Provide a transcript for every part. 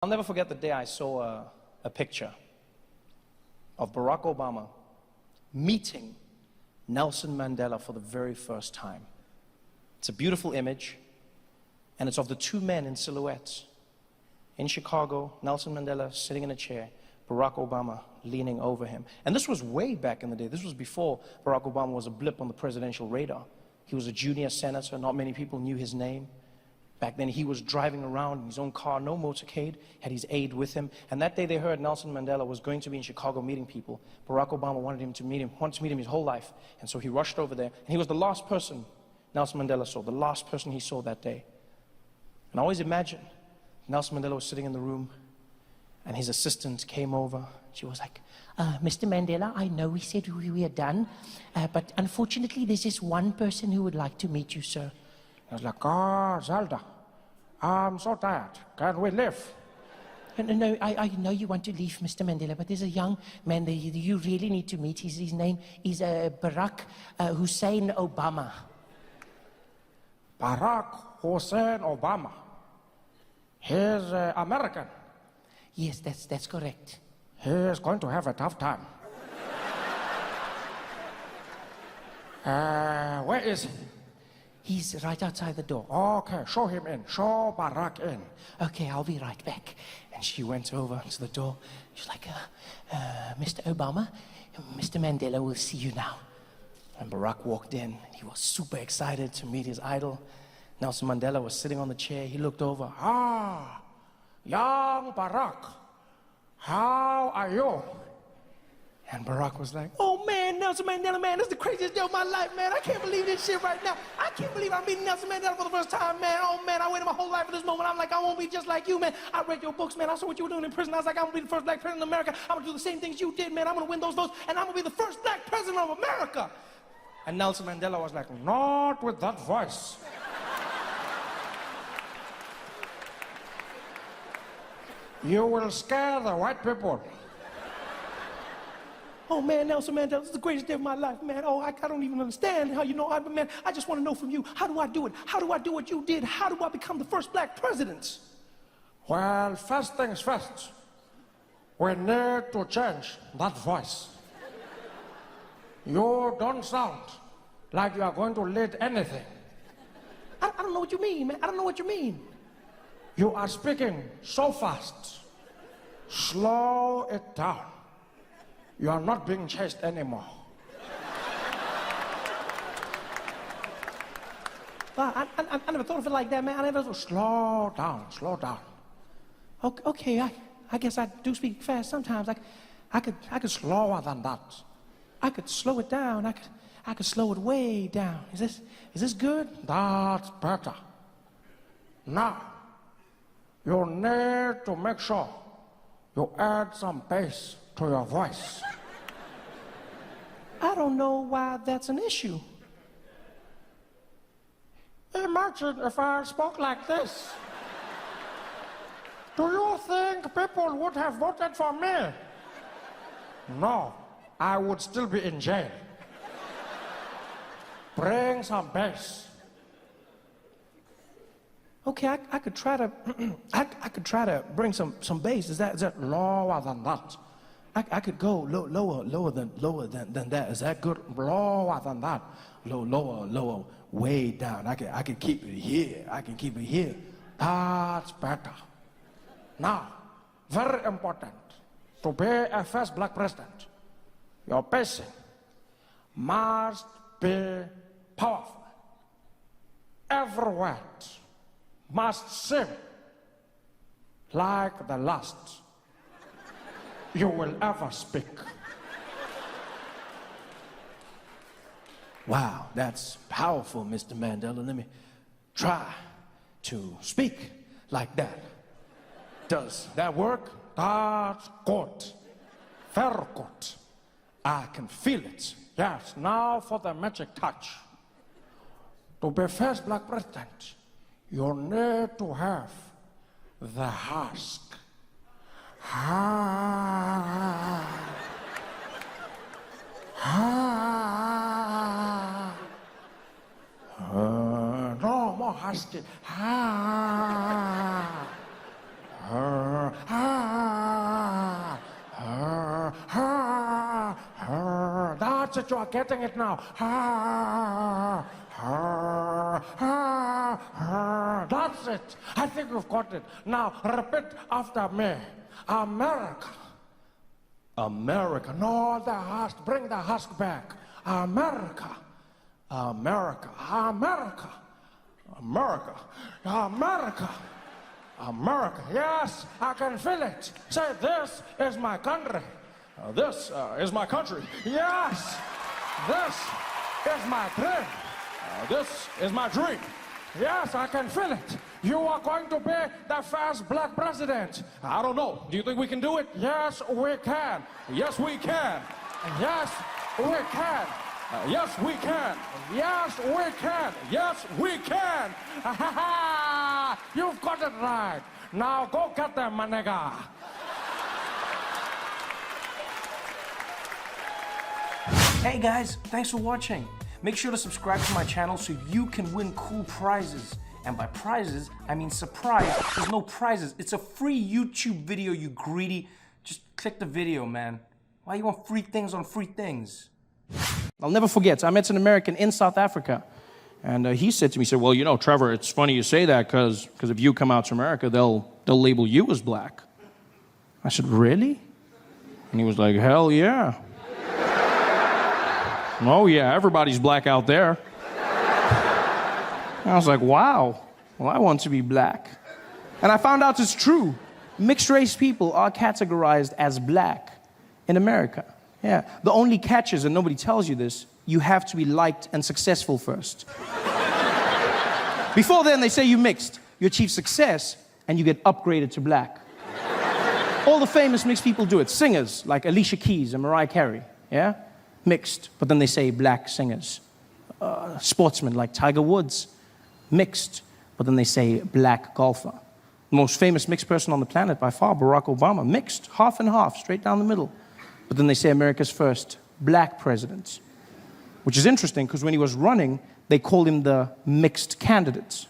I'll never forget the day I saw a picture of Barack Obama meeting Nelson Mandela for the very first time. It's a beautiful image, and it's of the two men in silhouette. In Chicago, Nelson Mandela sitting in a chair, Barack Obama leaning over him. And this was way back in the day. This was before Barack Obama was a blip on the presidential radar. He was a junior senator. Not many people knew his name. Back then, he was driving around in his own car, no motorcade, had his aide with him. And that day, they heard Nelson Mandela was going to be in Chicago meeting people. Barack Obama wanted to meet him his whole life. And so he rushed over there. And he was the last person Nelson Mandela saw, the last person he saw that day. And I always imagine Nelson Mandela was sitting in the room, and his assistant came over. She was like, Mr. Mandela, I know we said we are done, but unfortunately, there's just one person who would like to meet you, sir. I was like, Zelda, I'm so tired. Can we leave? No, I know you want to leave, Mr. Mandela, but there's a young man that you really need to meet. His name is Barack Hussein Obama. Barack Hussein Obama. He's American. Yes, that's correct. He's going to have a tough time. Where is he? He's right outside the door. Okay, show him in. Show Barack in. Okay, I'll be right back. And she went over to the door. She's like, Mr. Obama, Mr. Mandela will see you now. And Barack walked in. He was super excited to meet his idol. Nelson Mandela was sitting on the chair. He looked over. Young Barack, how are you? And Barack was like, oh man, Nelson Mandela, man, this is the craziest day of my life, man. I can't believe this shit right now. I can't believe I'm meeting Nelson Mandela for the first time, man. Oh man, I waited my whole life for this moment. I'm like, I won't be just like you, man. I read your books, man. I saw what you were doing in prison. I was like, I'm gonna be the first black president of America. I'm gonna do the same things you did, man. I'm gonna win those votes, and I'm gonna be the first black president of America. And Nelson Mandela was like, not with that voice. You will scare the white people. oh man, Nelson Mandela, this is the greatest day of my life, man. Oh, I don't even understand how you know, man, I just want to know from you, how do I do it? How do I do what you did? How do I become the first black president? Well, first things first, we need to change that voice. You don't sound like you are going to lead anything. I don't know what you mean, man. I don't know what you mean. You are speaking so fast. Slow it down. You are not being chased anymore. I never thought of it like that, man. I never thought. Slow down, slow down. Okay, I guess I do speak fast sometimes. I could Slower than that. I could slow it down. I could slow it way down. Is this good? That's better. Now, you need to make sure you add some bass to your voice. I don't know why that's an issue. Imagine if I spoke like this. Do you think people would have voted for me? No, I would still be in jail. Bring some bass. Okay, I could try to I could try to bring some bass. Is that Lower than that. I could go lower than that. Is that good? Lower than that. Lower, way down. I could keep it here. I can keep it here. That's better. Now, very important, to be a first black president, your pacing must be powerful. Every word must seem like the last you will ever speak. Wow, that's powerful, Mr. Mandela. Let me try to speak like that. Does that work? That's good. Very good. I can feel it. Yes, now for the magic touch. To be first black president, you need to have the husk. No more husky. That's it, you are getting it now. That's it. I think you've got it. Now, repeat after me. America. America. No, the husk. Bring the husk back. America. America. America. America. America. America. Yes, I can feel it. Say, this is my country. This is my country. Yes, this is my dream. This is my dream. Yes, I can feel it. You are going to be the first black president. I don't know. Do you think we can do it? Yes, we can. Yes, we can. Yes, we can. Yes, we can. Yes, we can. Yes, we can. You've got it right. Now go get them, my nigga. Hey guys, thanks for watching. Make sure to subscribe to my channel so you can win cool prizes. And by prizes, I mean surprise. There's no prizes. It's a free YouTube video, you greedy. Just click the video, man. Why you want free things on free things? I'll never forget, I met an American in South Africa. And he said to me, he said, well, you know, Trevor, it's funny you say that because if you come out to America, they'll label you as black. I said, really? And he was like, hell yeah. Oh yeah, everybody's black out there. I was like, wow, well, I want to be black. And I found out it's true. Mixed race people are categorized as black in America. Yeah, the only catch is, and nobody tells you this, you have to be liked and successful first. Before then, they say you mixed. You achieve success, and you get upgraded to black. All the famous mixed people do it. Singers, like Alicia Keys and Mariah Carey, yeah? Mixed, but then they say black singers. Sportsmen, like Tiger Woods, mixed, but then they say black golfer. The most famous mixed person on the planet by far, Barack Obama, mixed, half and half, straight down the middle. But then they say America's first black president, which is interesting because when he was running, they called him the mixed candidate.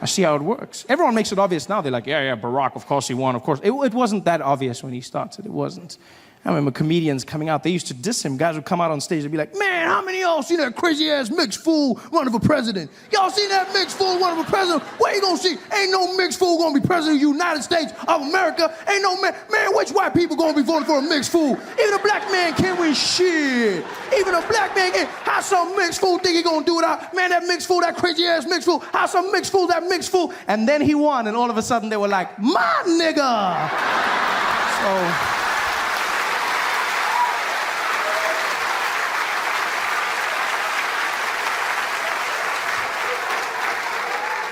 I see how it works. Everyone makes it obvious now. They're like, yeah, Barack, of course he won, of course. It wasn't that obvious when he started. It wasn't. I remember comedians coming out. They used to diss him. Guys would come out on stage and be like, man, how many of y'all seen that crazy-ass mixed fool running for president? Y'all seen that mixed fool running for president? Where you gonna see? Ain't no mixed fool gonna be president of the United States of America. Ain't no man, which white people gonna be voting for a mixed fool? Even a black man can't win shit. Even a black man can't. How some mixed fool think he gonna do it out? Man, that mixed fool, that crazy-ass mixed fool. How some mixed fool, that mixed fool? And then he won, and all of a sudden they were like, my nigga.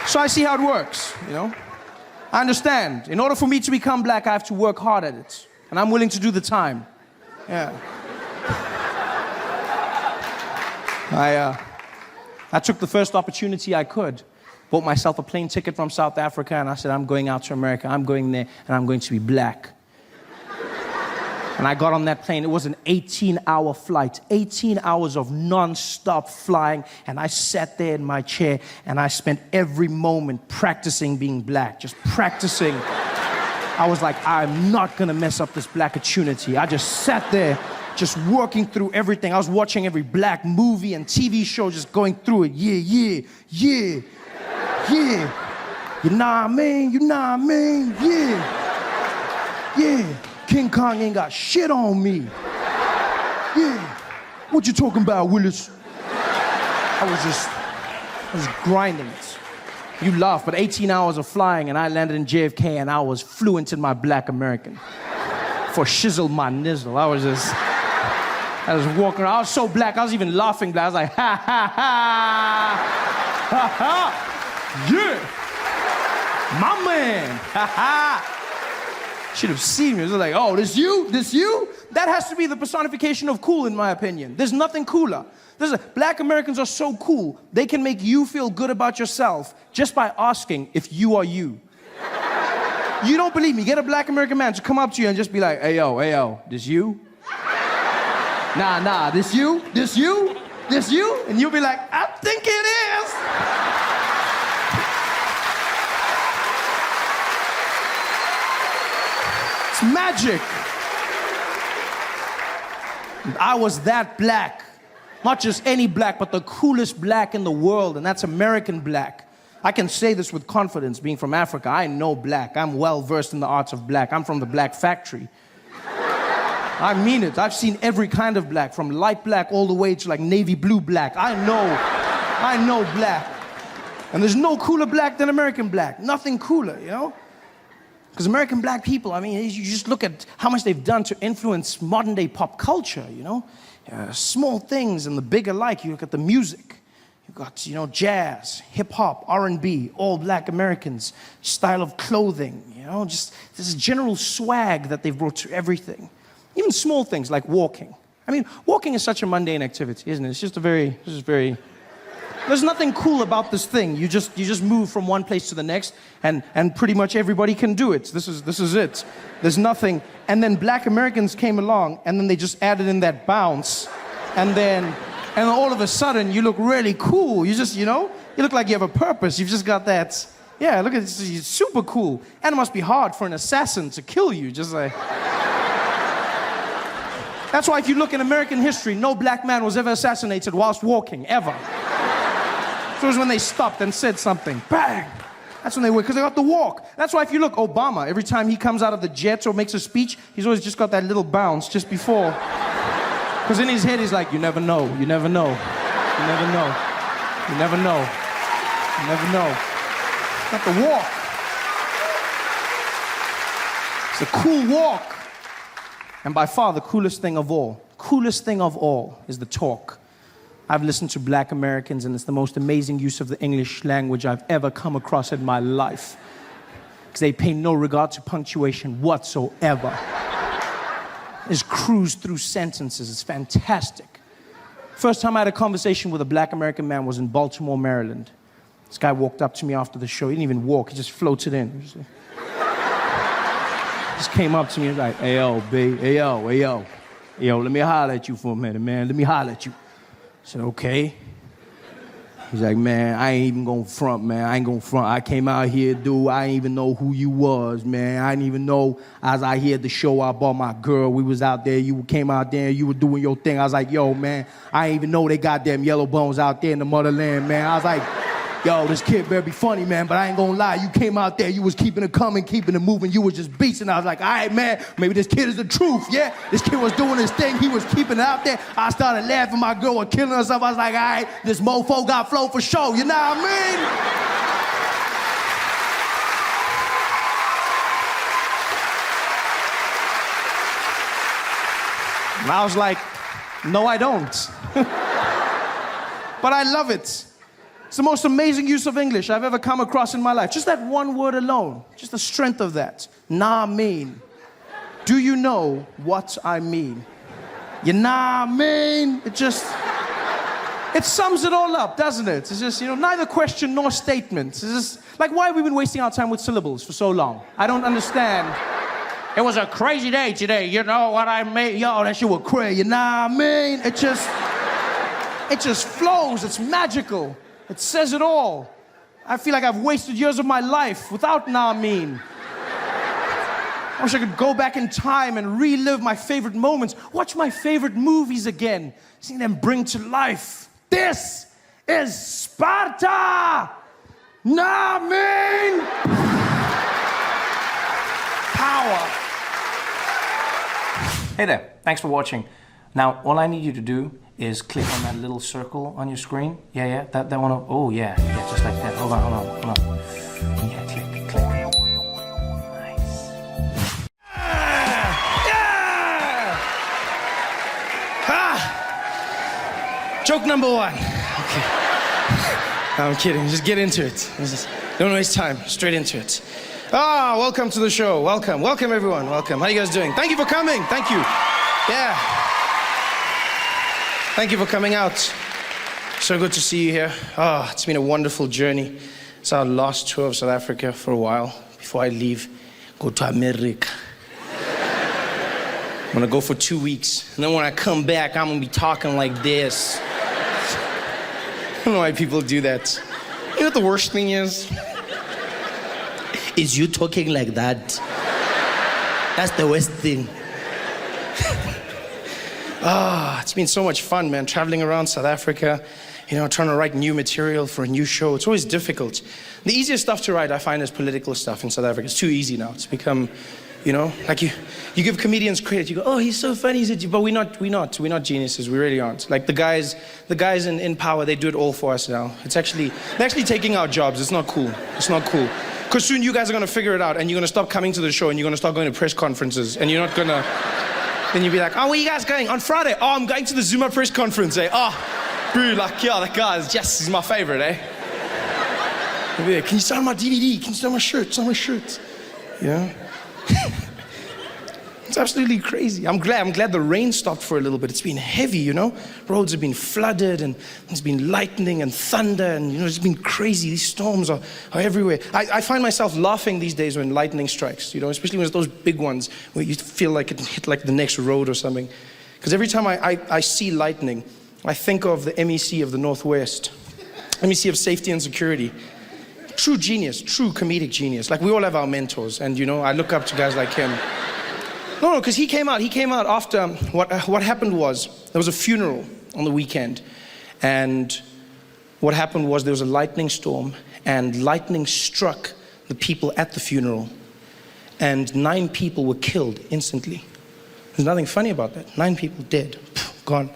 So I see how it works, you know? I understand. In order for me to become black, I have to work hard at it. And I'm willing to do the time. Yeah. I took the first opportunity I could. Bought myself a plane ticket from South Africa, and I said, I'm going out to America. I'm going there, and I'm going to be black. And I got on that plane. It was an 18-hour flight, 18 hours of non-stop flying. And I sat there in my chair, and I spent every moment practicing being black, just practicing. I was like, I'm not going to mess up this black opportunity. I just sat there, just working through everything. I was watching every black movie and TV show, just going through it. Yeah. You know what I mean? Yeah. King Kong ain't got shit on me. Yeah. What you talking about, Willis? I was grinding it. You laugh, but 18 hours of flying, and I landed in JFK, and I was fluent in my black American. For shizzle my nizzle. I was walking around. I was so black, I was even laughing black. I was like, ha, ha, ha. Yeah. My man. Ha, ha. Should have seen me. It was like, oh, this you? That has to be the personification of cool, in my opinion. There's nothing cooler. Black Americans are so cool, they can make you feel good about yourself just by asking if you are you. You don't believe me? Get a black American man to come up to you and just be like, hey, yo, this you? Nah, this you? And you'll be like, I think it is. It's magic. And I was that black. Not just any black, but the coolest black in the world, and that's American black. I can say this with confidence, being from Africa. I know black. I'm well versed in the arts of black. I'm from the black factory. I mean it. I've seen every kind of black, from light black all the way to like navy blue black. I know black. And there's no cooler black than American black. Nothing cooler, you know? Because American black people, I mean, you just look at how much they've done to influence modern day pop culture, you know? Small things and the big alike. You look at the music. You've got, you know, jazz, hip hop, R&B, all black Americans, style of clothing, you know, just this general swag that they've brought to everything. Even small things like walking. I mean, walking is such a mundane activity, isn't it? It's just there's nothing cool about this thing. You just move from one place to the next, and pretty much everybody can do it. This is it. There's nothing. And then black Americans came along, and then they just added in that bounce, and all of a sudden you look really cool. You just, you know, you look like you have a purpose. You've just got that. Yeah, look at this. It's super cool. And it must be hard for an assassin to kill you. Just like. That's why if you look in American history, no black man was ever assassinated whilst walking, ever. So it was when they stopped and said something. Bang! That's when they were, because they got to walk. That's why if you look, Obama, every time he comes out of the jet or makes a speech, he's always just got that little bounce just before. Because in his head, he's like, you never know, you never know, you never know, you never know, you never know. Got to walk. It's a cool walk. And by far, the coolest thing of all is the talk. I've listened to black Americans, and it's the most amazing use of the English language I've ever come across in my life. Because they pay no regard to punctuation whatsoever. Just cruise through sentences. It's fantastic. First time I had a conversation with a black American man was in Baltimore, Maryland. This guy walked up to me after the show. He didn't even walk. He just floated in. Just came up to me and was like, hey, yo, B, hey, yo, hey, yo. Yo, let me holler at you for a minute, man. Let me holler at you. I said, okay. He's like, man, I ain't even gonna front, man. I ain't gonna front. I came out here, dude. I didn't even know who you was, man. I didn't even know. I was out here at the show. I bought my girl. We was out there. You came out there. You were doing your thing. I was like, yo, man, I didn't even know they got them yellow bones out there in the motherland, man. I was like, yo, this kid better be funny, man, but I ain't gonna lie. You came out there, you was keeping it coming, keeping it moving. You was just beasting. I was like, all right, man, maybe this kid is the truth, yeah? This kid was doing his thing. He was keeping it out there. I started laughing. My girl was killing herself. I was like, all right, this mofo got flow for show. You know what I mean? And I was like, no, I don't. But I love it. It's the most amazing use of English I've ever come across in my life. Just that one word alone. Just the strength of that. Nah mean. Do you know what I mean? You nah mean? It sums it all up, doesn't it? It's just, you know, neither question nor statement. It's just, like, why have we been wasting our time with syllables for so long? I don't understand. It was a crazy day today, you know what I mean? Yo, that shit was crazy, you know what I mean? It just flows, it's magical. It says it all. I feel like I've wasted years of my life without nah mean. I wish I could go back in time and relive my favorite moments, watch my favorite movies again, seeing them bring to life. This is Sparta! Nah mean! Power. Hey there, thanks for watching. Now, all I need you to do is click on that little circle on your screen. Yeah, that one. Oh, yeah, just like that. Hold on. Yeah, click. Nice. Yeah! Joke number one. Okay. I'm kidding, just get into it. Don't waste time, straight into it. Welcome to the show, welcome everyone, welcome. How you guys doing? Thank you for coming, thank you. Yeah. Thank you for coming out. So good to see you here. It's been a wonderful journey. It's our last tour of South Africa for a while. Before I leave, go to America. I'm gonna go for 2 weeks. And then when I come back, I'm gonna be talking like this. I don't know why people do that. You know what the worst thing is? Is you talking like that. That's the worst thing. It's been so much fun, man, traveling around South Africa, trying to write new material for a new show. It's always difficult. The easiest stuff to write, I find, is political stuff in South Africa. It's too easy now. It's become, like you give comedians credit. You go, oh, he's so funny. But we're not geniuses. We really aren't. Like the guys in power, they do it all for us now. They're actually taking our jobs. It's not cool. It's not cool. Because soon you guys are going to figure it out, and you're going to stop coming to the show, and you're going to start going to press conferences, and you're not going to... Then you'll be like, oh, where are you guys going? On Friday? Oh, I'm going to the Zuma press conference, eh? Oh, bro, like, yeah, that guy he's my favorite, eh? Like, can you sign my DVD? Can you sign my shirt? Sign my shirt. Yeah? It's absolutely crazy. I'm glad the rain stopped for a little bit. It's been heavy, Roads have been flooded, and there's been lightning and thunder, and, it's been crazy. These storms are everywhere. I find myself laughing these days when lightning strikes, especially when it's those big ones where you feel like it can hit like the next road or something. Because every time I see lightning, I think of the MEC of the Northwest, MEC of Safety and Security. True genius, true comedic genius. Like, we all have our mentors, and, I look up to guys like him. No, because he came out after, what happened was, there was a funeral on the weekend, and what happened was there was a lightning storm, and lightning struck the people at the funeral, and 9 people were killed instantly. There's nothing funny about that. 9 people dead, gone.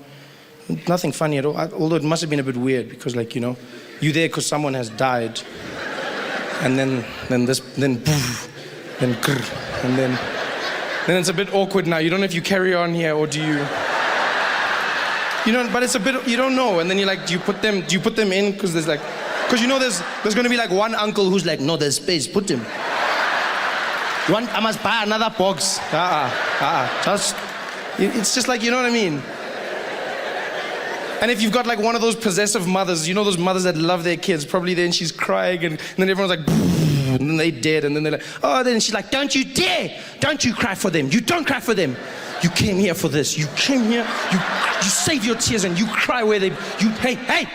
Nothing funny at all, although it must have been a bit weird, because you're there because someone has died, and then it's a bit awkward now. You don't know if you carry on here or do you... but it's a bit... You don't know. And then you're like, do you put them in? Because there's there's going to be like one uncle who's like, no, there's space. Put him. I must buy another box. It's just like, you know what I mean? And if you've got like one of those possessive mothers, those mothers that love their kids, probably then she's crying and then everyone's like... And then they're dead, and then they're like, oh, then she's like, don't you dare! Don't you cry for them. You don't cry for them. You came here for this. You came here, you save your tears and you cry where hey!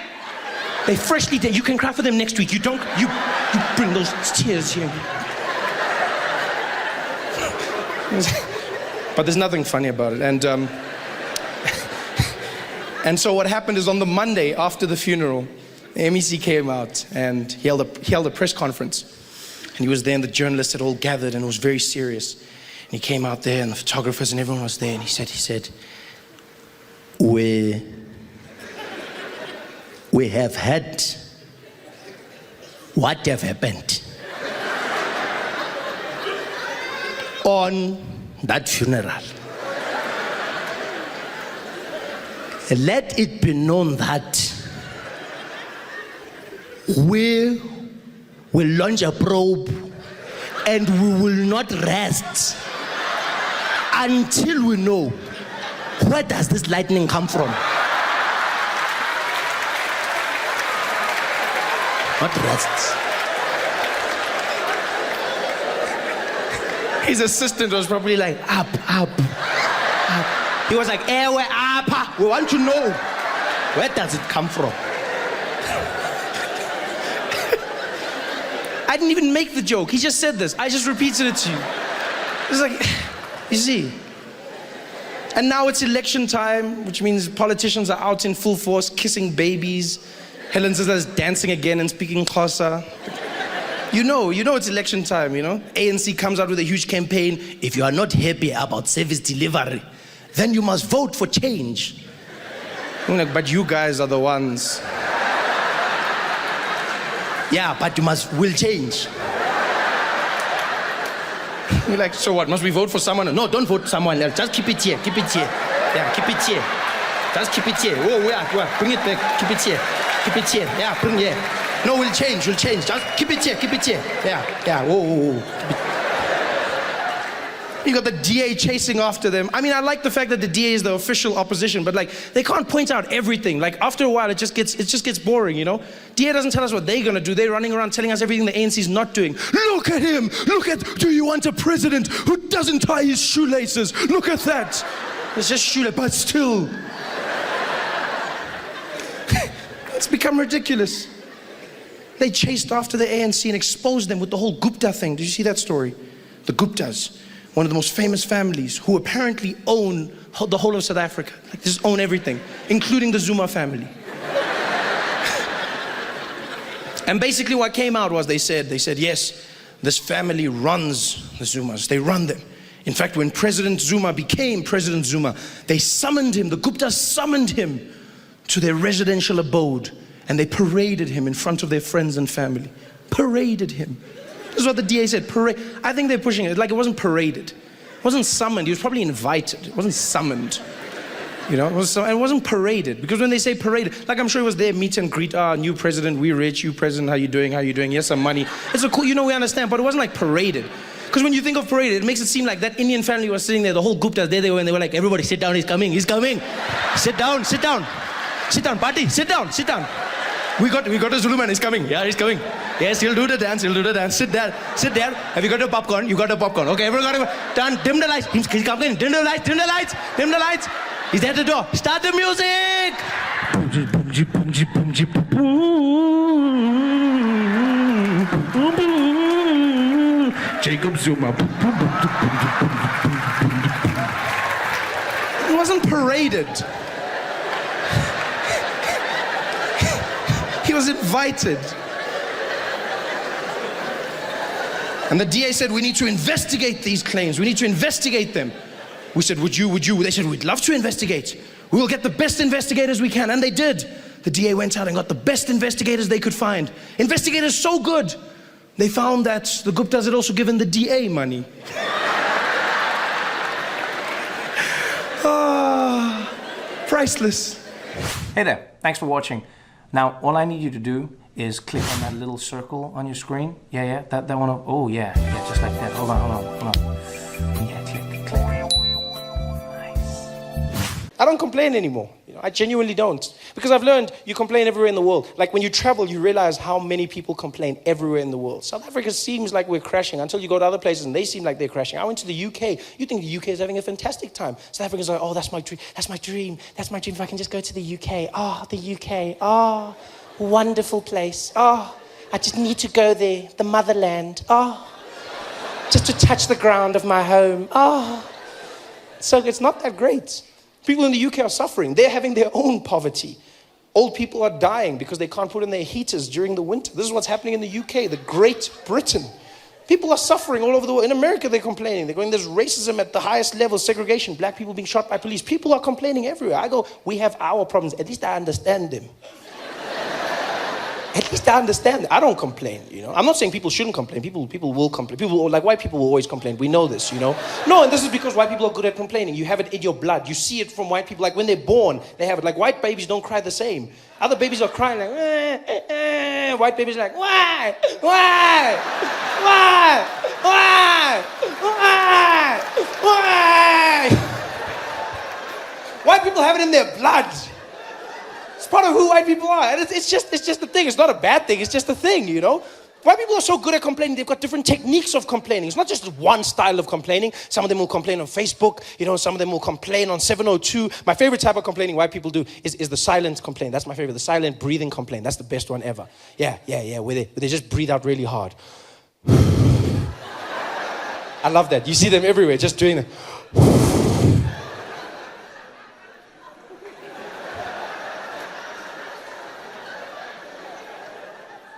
They freshly dead. You can cry for them next week. You don't, you bring those tears here. But there's nothing funny about it. And so what happened is on the Monday after the funeral, the MEC came out and he held a press conference. And he was there, and the journalists had all gathered, and it was very serious. And he came out there, and the photographers and everyone was there, and he said, we have had what have happened on that funeral. Let it be known that we will launch a probe and we will not rest until we know where does this lightning come from. Not rest. His assistant was probably like, up. He was like, we're up. We want to know where does it come from. I didn't even make the joke. He just said this. I just repeated it to you. It's like, you see. And now it's election time, which means politicians are out in full force, kissing babies. Helen Zizla's dancing again and speaking Xhosa. You know it's election time, ANC comes out with a huge campaign. If you are not happy about service delivery, then you must vote for change. I'm like, but you guys are the ones. Yeah, but we'll change. You're like, so what, must we vote for someone? No, don't vote for someone else. Just keep it here. Yeah, keep it here. Just keep it here. Oh, yeah, bring it back. Keep it here. Yeah, bring it here. No, we'll change. Just keep it here. Yeah. Whoa. You got the DA chasing after them. I mean, I like the fact that the DA is the official opposition, but they can't point out everything. After a while, it just gets boring, DA doesn't tell us what they're gonna do. They're running around telling us everything the ANC's not doing. Look at him! Do you want a president who doesn't tie his shoelaces? Look at that! It's just shoelace, but still. It's become ridiculous. They chased after the ANC and exposed them with the whole Gupta thing. Did you see that story? The Guptas. one of the most famous families, who apparently own the whole of South Africa. Like, just own everything, including the Zuma family. And basically what came out was they said, yes, this family runs the Zumas. They run them. In fact, when President Zuma became President Zuma, they summoned him, the Guptas summoned him to their residential abode, and they paraded him in front of their friends and family. Paraded him. This is what the DA said, parade. I think they're pushing it, like it wasn't paraded. It wasn't summoned, he was probably invited. It wasn't summoned. You know, it wasn't paraded, because when they say paraded, like I'm sure it was their meet and greet, new president, we rich, you president, how you doing, here's some money. It's a cool, you know, we understand, but it wasn't like paraded. Because when you think of paraded, it makes it seem like that Indian family was sitting there, the whole Guptas, there they were, and they were like, everybody sit down, he's coming. Sit down, party, sit down. We got a Zulu man, he's coming. Yeah, he's coming. Yes, he'll do the dance. Sit there. Have you got your popcorn? You got your popcorn. Okay, everyone got it. Done. Dim the lights. He's coming. Dim the lights. He's at the door. Start the music. Jacob Zuma. It wasn't paraded. He was invited. And the DA said, we need to investigate these claims. We need to investigate them. We said, would you? They said, we'd love to investigate. We will get the best investigators we can. And they did. The DA went out and got the best investigators they could find. Investigators so good, they found that the Guptas had also given the DA money. Priceless. Hey there, thanks for watching. Now, all I need you to do is click on that little circle on your screen. Yeah, that one. Oh, yeah, just like that. Hold on. Yeah, click. Nice. I don't complain anymore. You know, I genuinely don't. Because I've learned you complain everywhere in the world. Like when you travel, you realize how many people complain everywhere in the world. South Africa seems like we're crashing until you go to other places and they seem like they're crashing. I went to the UK. You think the UK is having a fantastic time. South Africans are like, oh, that's my dream. That's my dream if I can just go to the UK. The UK. Wonderful place. I just need to go there. The motherland. Just to touch the ground of my home. So it's not that great. People in the UK are suffering. They're having their own poverty. Old people are dying because they can't put in their heaters during the winter. This is what's happening in the UK, the Great Britain. People are suffering all over the world. In America, they're complaining. They're going, there's racism at the highest level, segregation, black people being shot by police. People are complaining everywhere. I go, we have our problems. At least I understand them. At least I understand. I don't complain, you know. I'm not saying people shouldn't complain. People will complain. Like white people will always complain. We know this, you know. No, and this is because white people are good at complaining. You have it in your blood. You see it from white people. Like when they're born, they have it. Like white babies don't cry the same. Other babies are crying like, White babies are like, why? White people have it in their blood. It's part of who white people are. And it's just the thing. It's not a bad thing. It's just a thing, you know. White people are so good at complaining. They've got different techniques of complaining. It's not just one style of complaining. Some of them will complain on Facebook. You know, some of them will complain on 702. My favorite type of complaining white people do is the silent complaint. That's my favorite. The silent breathing complaint. That's the best one ever. Yeah. Where they just breathe out really hard. I love that. You see them everywhere just doing that.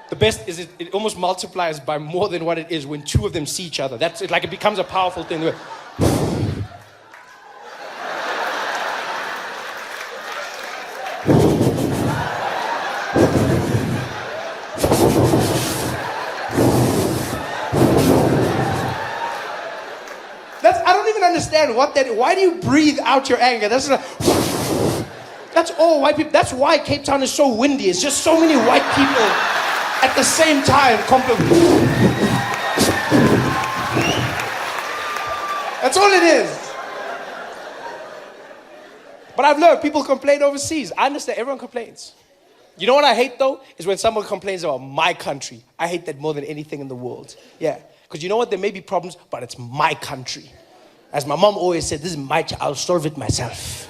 The best is it almost multiplies by more than what it is when two of them see each other. That's it, like it becomes a powerful thing. I don't even understand what that is. Why do you breathe out your anger? That's all white people. That's why Cape Town is so windy. It's just so many white people at the same time. That's all it is. But I've learned people complain overseas. I understand, everyone complains. You know what I hate though? Is when someone complains about my country. I hate that more than anything in the world. Yeah, because you know what? There may be problems, but it's my country. As my mom always said, this is my I'll solve it myself.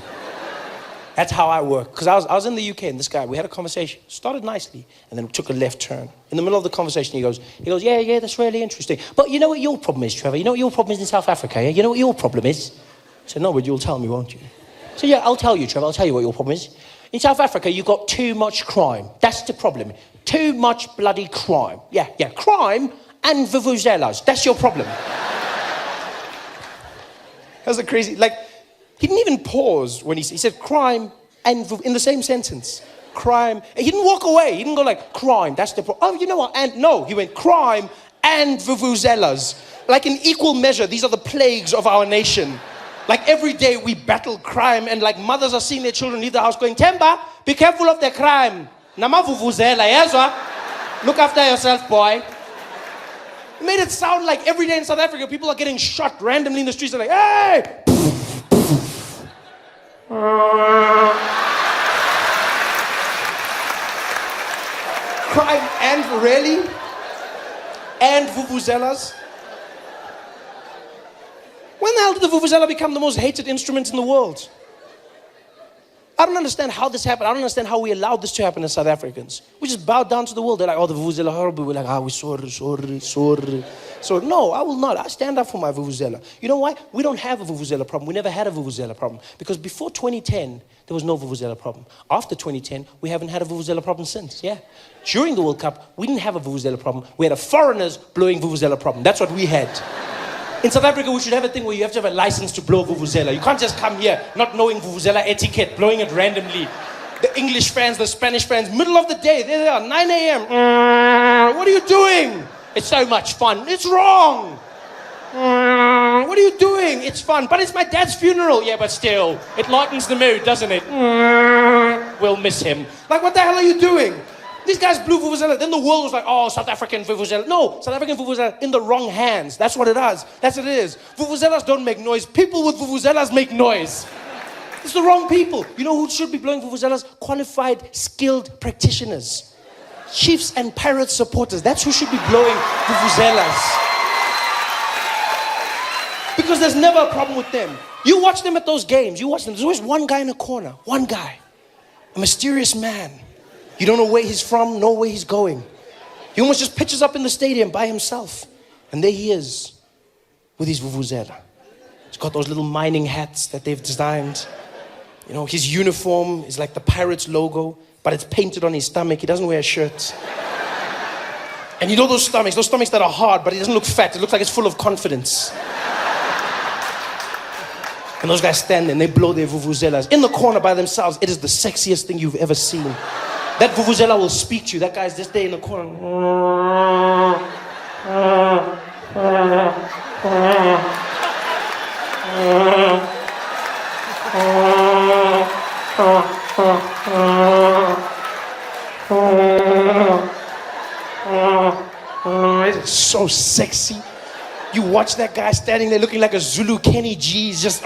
That's how I work. Because I was in the UK and this guy, we had a conversation. Started nicely and then took a left turn. In the middle of the conversation, he goes, yeah, that's really interesting. But you know what your problem is, Trevor? You know what your problem is in South Africa? Yeah? You know what your problem is? I said, no, but you'll tell me, won't you? So yeah, I'll tell you, Trevor. I'll tell you what your problem is. In South Africa, you've got too much crime. That's the problem. Too much bloody crime. Yeah, crime and vuvuzelas. That's your problem. That's the crazy, like, he didn't even pause when he said crime and in the same sentence. Crime. He didn't walk away. He didn't go like, crime, that's the problem. Oh, you know what? And no, he went crime and vuvuzelas. Like in equal measure, these are the plagues of our nation. Like every day we battle crime and like mothers are seeing their children leave the house going, Temba, be careful of the crime. Nama vuvuzela, yes, look after yourself, boy. It made it sound like every day in South Africa, people are getting shot randomly in the streets. They're like, hey! Crime and really? And vuvuzelas? When the hell did the vuvuzela become the most hated instrument in the world? I don't understand how this happened. I don't understand how we allowed this to happen as South Africans. We just bowed down to the world. They're like, oh, the vuvuzela horrible. We're like, we're sorry. So no, I will not. I stand up for my vuvuzela. You know why? We don't have a vuvuzela problem. We never had a vuvuzela problem. Because before 2010, there was no vuvuzela problem. After 2010, we haven't had a vuvuzela problem since, yeah. During the World Cup, we didn't have a vuvuzela problem. We had a foreigners blowing vuvuzela problem. That's what we had. In South Africa, we should have a thing where you have to have a license to blow vuvuzela. You can't just come here not knowing vuvuzela etiquette, blowing it randomly. The English fans, the Spanish fans, middle of the day, there they are, 9 a.m. What are you doing? It's so much fun. It's wrong. What are you doing? It's fun. But it's my dad's funeral. Yeah, but still, it lightens the mood, doesn't it? We'll miss him. Like, what the hell are you doing? These guys blew vuvuzela. Then the world was like, oh, South African vuvuzela. No, South African vuvuzela in the wrong hands. That's what it is. That's what it is. Vuvuzelas don't make noise. People with vuvuzelas make noise. It's the wrong people. You know who should be blowing vuvuzelas? Qualified, skilled practitioners. Chiefs and Pirates supporters. That's who should be blowing vuvuzelas. Because there's never a problem with them. You watch them at those games. You watch them. There's always one guy in a corner. One guy. A mysterious man. You don't know where he's from, know where he's going. He almost just pitches up in the stadium by himself. And there he is with his vuvuzela. He's got those little mining hats that they've designed. You know, his uniform is like the Pirates logo, but it's painted on his stomach. He doesn't wear a shirt. And you know those stomachs that are hard, but it doesn't look fat. It looks like it's full of confidence. And those guys stand there and they blow their vuvuzelas. In the corner by themselves, it is the sexiest thing you've ever seen. That vuvuzela will speak to you. That guy's just there in the corner. It's so sexy. You watch that guy standing there looking like a Zulu Kenny G. He's just,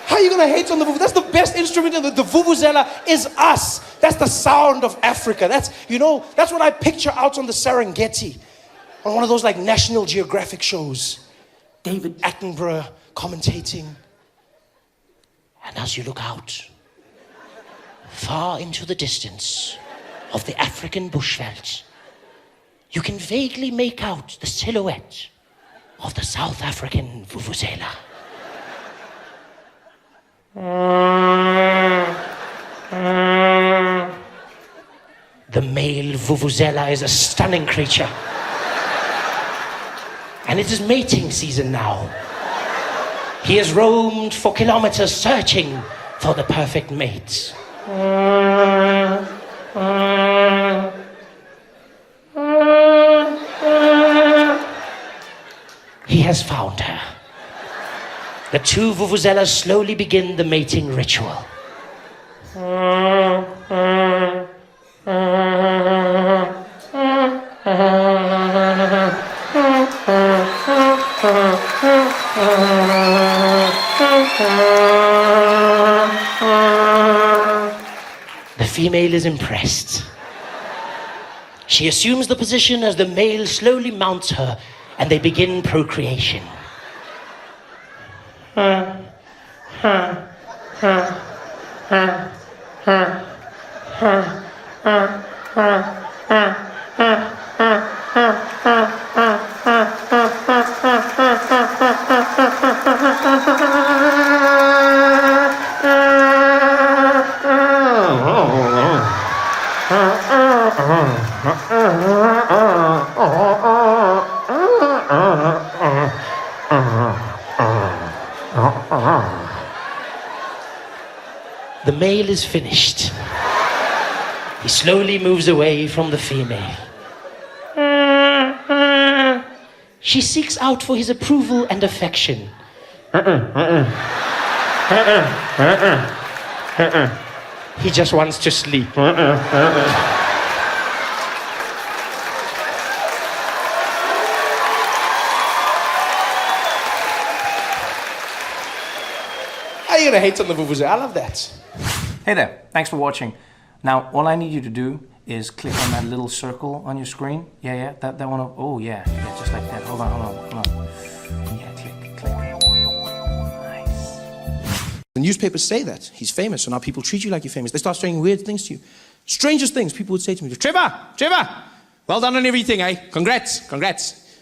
How are you going to hate on the vuvuzela? That's the best instrument in the vuvuzela is us. That's the sound of Africa. That's what I picture out on the Serengeti. On one of those like National Geographic shows. David Attenborough commentating. And as you look out, far into the distance of the African bushveld, you can vaguely make out the silhouette of the South African vuvuzela. The male vuvuzela is a stunning creature. And it is mating season now. He has roamed for kilometers searching for the perfect mate. He has found her. The two vuvuzelas slowly begin the mating ritual. The female is impressed. She assumes the position as the male slowly mounts her and they begin procreation. The male is finished. He slowly moves away from the female. She seeks out for his approval and affection. He just wants to sleep. Are you gonna hate on the vuvuzela? I love that. Hey there, thanks for watching. Now, all I need you to do is click on that little circle on your screen. Yeah, that one. Oh, yeah, just like that. Hold on. Yeah, click. Nice. The newspapers say that he's famous, so now people treat you like you're famous. They start saying weird things to you. Strangest things people would say to me. Trevor, well done on everything, eh? Congrats.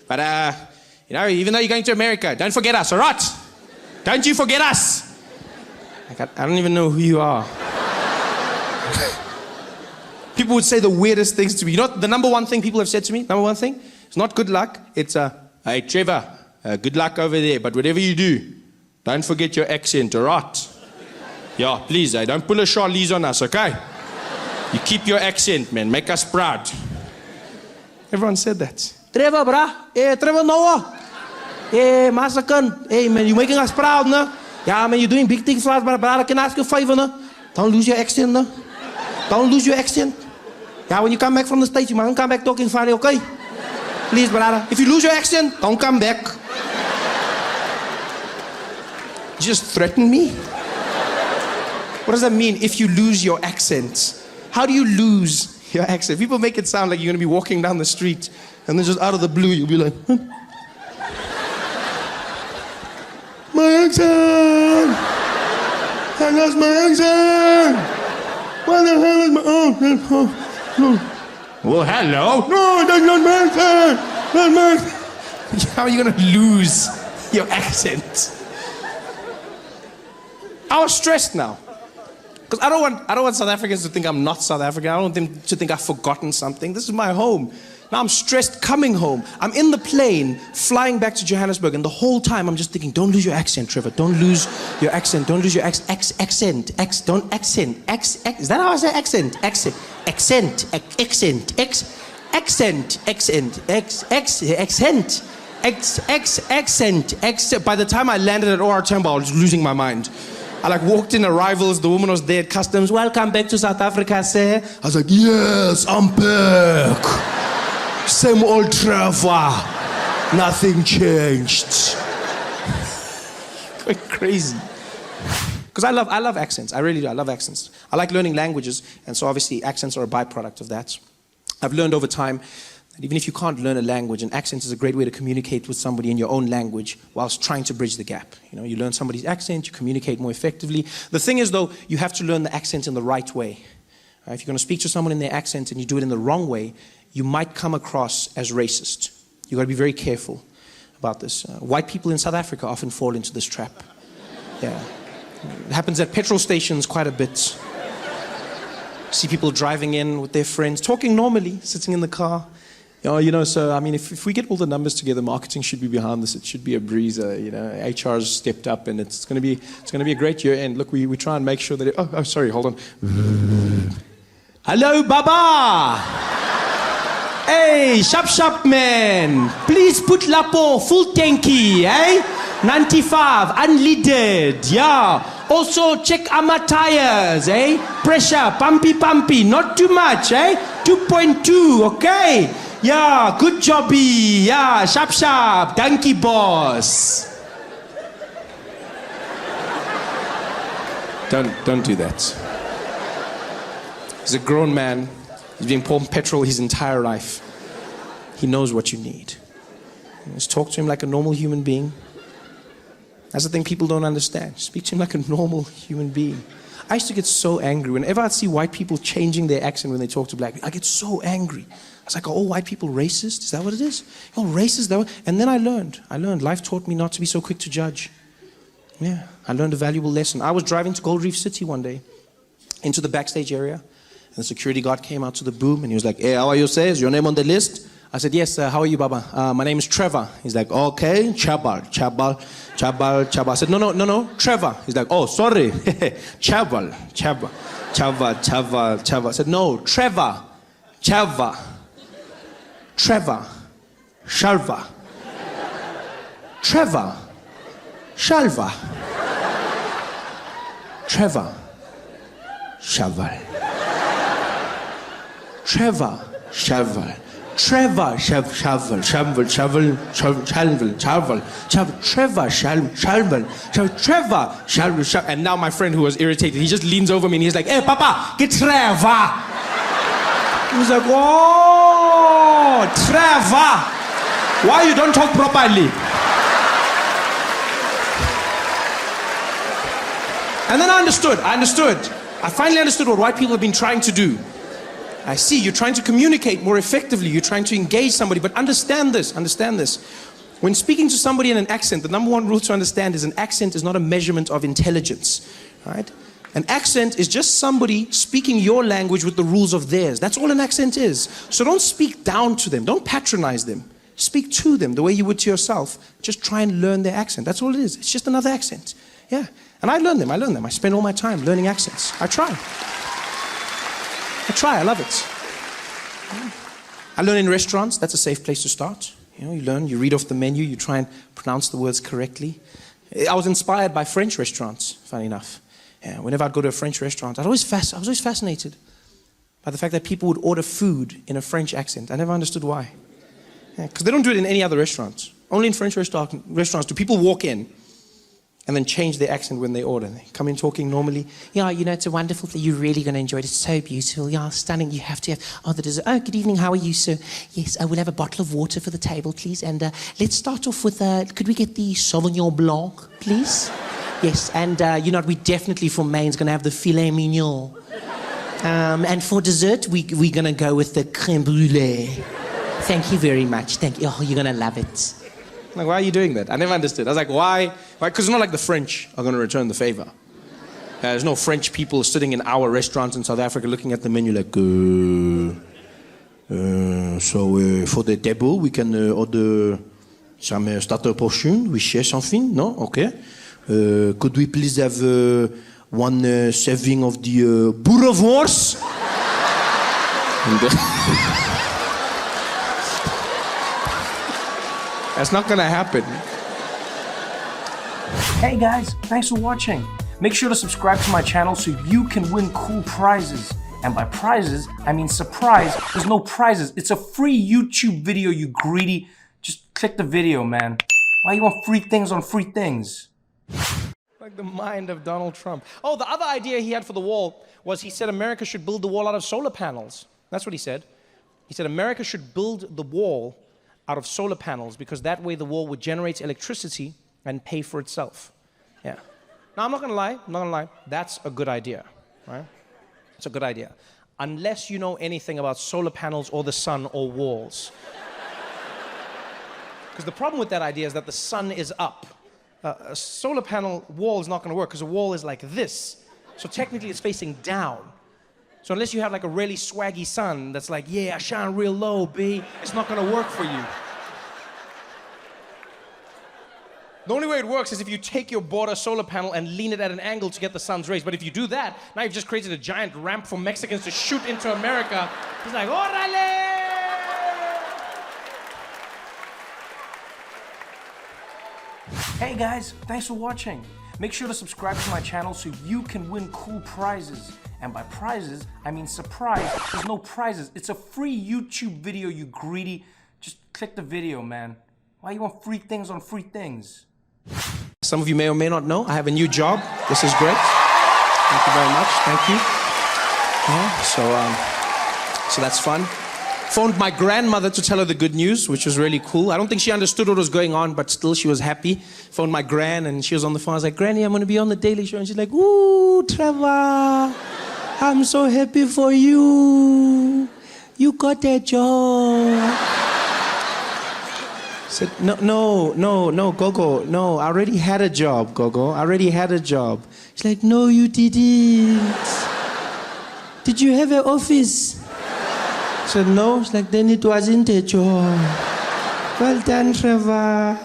But, even though you're going to America, don't forget us, all right? Don't you forget us. I don't even know who you are. People would say the weirdest things to me. You know what the number one thing people have said to me? Number one thing? It's not good luck. It's, hey, Trevor, good luck over there. But whatever you do, don't forget your accent, all right? Yeah, please, don't pull a Charlize on us, okay? You keep your accent, man. Make us proud. Everyone said that. Trevor, brah. Hey, Trevor Noah. Hey, Masakan. Hey, man, you're making us proud, no? Yeah, man, you're doing big things for us, but brother, can I ask you a favor, no? Don't lose your accent, no? Don't lose your accent. Yeah, when you come back from the States, you mustn't come back talking funny, okay? Please, brother. If you lose your accent, don't come back. You just threaten me? What does that mean, if you lose your accent? How do you lose your accent? People make it sound like you're going to be walking down the street, and then just out of the blue, you'll be like, huh? My accent! I lost my accent! What the hell is my... Oh. Well, hello? No, that's not my accent! That's my accent! How are you going to lose your accent? I was stressed now. Because I don't want South Africans to think I'm not South African. I don't want them to think I've forgotten something. This is my home. Now I'm stressed coming home. I'm in the plane flying back to Johannesburg, and the whole time I'm just thinking, don't lose your accent, Trevor. Don't lose your accent. Don't lose your accent. Don't accent. Is that how I say accent? Accent. By the time I landed at OR Tambo, I was losing my mind. I walked in arrivals, the woman was there at customs. Welcome back to South Africa, sir. I was like, yes, I'm back. Same old Trevor. Nothing changed. Going crazy. Because I love accents. I really do. I love accents. I like learning languages, and so obviously accents are a byproduct of that. I've learned over time that even if you can't learn a language, an accent is a great way to communicate with somebody in your own language whilst trying to bridge the gap. You learn somebody's accent, you communicate more effectively. The thing is, though, you have to learn the accent in the right way. If you're going to speak to someone in their accent and you do it in the wrong way, you might come across as racist. You've got to be very careful about this. White people in South Africa often fall into this trap. Yeah. It happens at petrol stations quite a bit. See people driving in with their friends, talking normally, sitting in the car. So, I mean, if we get all the numbers together, marketing should be behind this. It should be a breezer, HR's stepped up, and it's going to be a great year. And look, we try and make sure that sorry, hold on. Hello, Baba! Hey, sharp man. Please put Lapo full tanky, eh? 95, unleaded, yeah. Also, check our tires, eh? Pressure, pumpy, not too much, eh? 2.2, okay? Yeah, good jobby. Yeah, sharp, donkey boss. Don't do that. He's a grown man. He's been pouring petrol his entire life. He knows what you need. Just talk to him like a normal human being. That's the thing people don't understand. Speak to him like a normal human being. I used to get so angry. Whenever I'd see white people changing their accent when they talk to black people, I get so angry. I was like, are all white people racist? Is that what it is? You're racist? And then I learned. Life taught me not to be so quick to judge. Yeah, I learned a valuable lesson. I was driving to Gold Reef City one day, into the backstage area, and the security guard came out to the boom, and he was like, hey, how are you, sir? Is your name on the list? I said, yes, how are you, Baba? My name is Trevor. He's like, okay, Chabal. I said, no, Trevor. He's like, oh, sorry, Chabal. I said, no, Trevor, Shalva. Trevor, Shalva. Trevor, Shalva. Trevor, Shaval. Trevor, Shaval. Trevor, Shaval. And now my friend who was irritated, he just leans over me and he's like, hey, Papa, get Trevor. He was like, oh, Trevor. Why you don't talk properly? And then I understood. I finally understood what white people have been trying to do. I see, you're trying to communicate more effectively. You're trying to engage somebody, but understand this. When speaking to somebody in an accent, the number one rule to understand is an accent is not a measurement of intelligence, right? An accent is just somebody speaking your language with the rules of theirs. That's all an accent is. So don't speak down to them. Don't patronize them. Speak to them the way you would to yourself. Just try and learn their accent. That's all it is. It's just another accent. Yeah. And I learn them. I spend all my time learning accents. I try. I love it. I learn in restaurants. That's a safe place to start. You learn, you read off the menu, you try and pronounce the words correctly. I was inspired by French restaurants, funny enough. Yeah, whenever I'd go to a French restaurant, I was always fascinated by the fact that people would order food in a French accent. I never understood why. Because they don't do it in any other restaurants. Only in French restaurants do people walk in and then change their accent when they order. They come in talking normally. Yeah, it's a wonderful thing. You're really going to enjoy it. It's so beautiful. Yeah, stunning. You have to have... Oh, the dessert. Oh, good evening. How are you, sir? Yes, I will have a bottle of water for the table, please. And let's start off with... could we get the Sauvignon Blanc, please? Yes, and we definitely, for main, is going to have the filet mignon. And for dessert, we're going to go with the crème brûlée. Thank you very much. Thank you. Oh, you're going to love it. Like, why are you doing that? I never understood. I was like, why? Because it's not like the French are going to return the favor. There's no French people sitting in our restaurants in South Africa looking at the menu like, so for the table, we can order some starter portion. We share something? No? Okay. Could we please have one serving of the boerewors? That's not gonna happen. Hey guys, thanks for watching. Make sure to subscribe to my channel so you can win cool prizes. And by prizes, I mean surprise. There's no prizes. It's a free YouTube video, you greedy. Just click the video, man. Why you want free things on free things? Like the mind of Donald Trump. Oh, the other idea he had for the wall was he said America should build the wall out of solar panels. That's what he said. He said America should build the wall out of solar panels because that way the wall would generate electricity and pay for itself. Yeah. Now, I'm not gonna lie. That's a good idea, right? It's a good idea. Unless you know anything about solar panels or the sun or walls. Because the problem with that idea is that the sun is up. A solar panel wall is not gonna work because a wall is like this. So technically it's facing down. So unless you have like a really swaggy sun that's like, yeah, I shine real low, B, it's not gonna work for you. The only way it works is if you take your border solar panel and lean it at an angle to get the sun's rays. But if you do that, now you've just created a giant ramp for Mexicans to shoot into America. It's like, órale! Hey guys, thanks for watching. Make sure to subscribe to my channel so you can win cool prizes. And by prizes, I mean surprise. There's no prizes. It's a free YouTube video, you greedy. Just click the video, man. Why you want free things on free things? Some of you may or may not know, I have a new job. This is great. Thank you very much. Thank you. Yeah, so that's fun. Phoned my grandmother to tell her the good news, which was really cool. I don't think she understood what was going on, but still she was happy. Phoned my gran, and she was on the phone. I was like, Granny, I'm going to be on the Daily Show. And she's like, ooh, Trevor, I'm so happy for you. You got that job. I said, no, Gogo. No, I already had a job, Gogo. I already had a job. She's like, no, you didn't. Did you have an office? I said, no. She's like, then it wasn't a job. Well done, Trevor.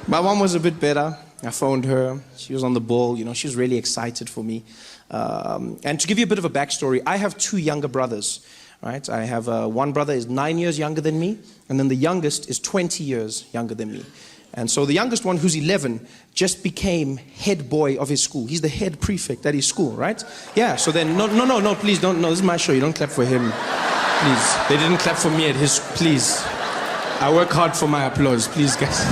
My mom was a bit better. I phoned her. She was on the ball. You know, she was really excited for me. And to give you a bit of a backstory, I have 2 younger brothers. Right? I have one brother is 9 years younger than me, and then the youngest is 20 years younger than me. And so the youngest one, who's 11, just became head boy of his school. He's the head prefect at his school, right? Yeah, so then, no, please don't, no, this is my show. You don't clap for him, please. They didn't clap for me at his, please. I work hard for my applause, please, guys.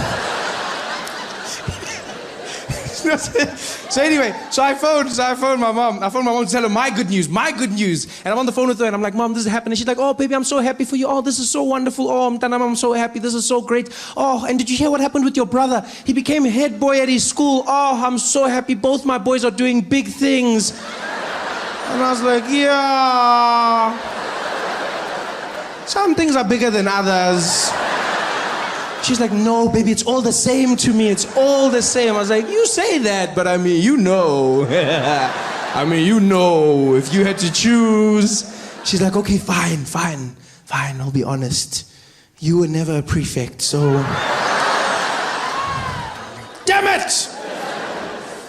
So anyway, so I phoned my mom. I phoned my mom to tell her my good news. And I'm on the phone with her, and I'm like, Mom, this is happening. She's like, oh, baby, I'm so happy for you. Oh, this is so wonderful. Oh, I'm so happy. This is so great. Oh, and did you hear what happened with your brother? He became head boy at his school. Oh, I'm so happy. Both my boys are doing big things. And I was like, yeah. Some things are bigger than others. She's like, no, baby, it's all the same to me. It's all the same. I was like, you say that, but I mean, you know. I mean, you know, if you had to choose. She's like, okay, fine, I'll be honest. You were never a prefect, so... Damn it!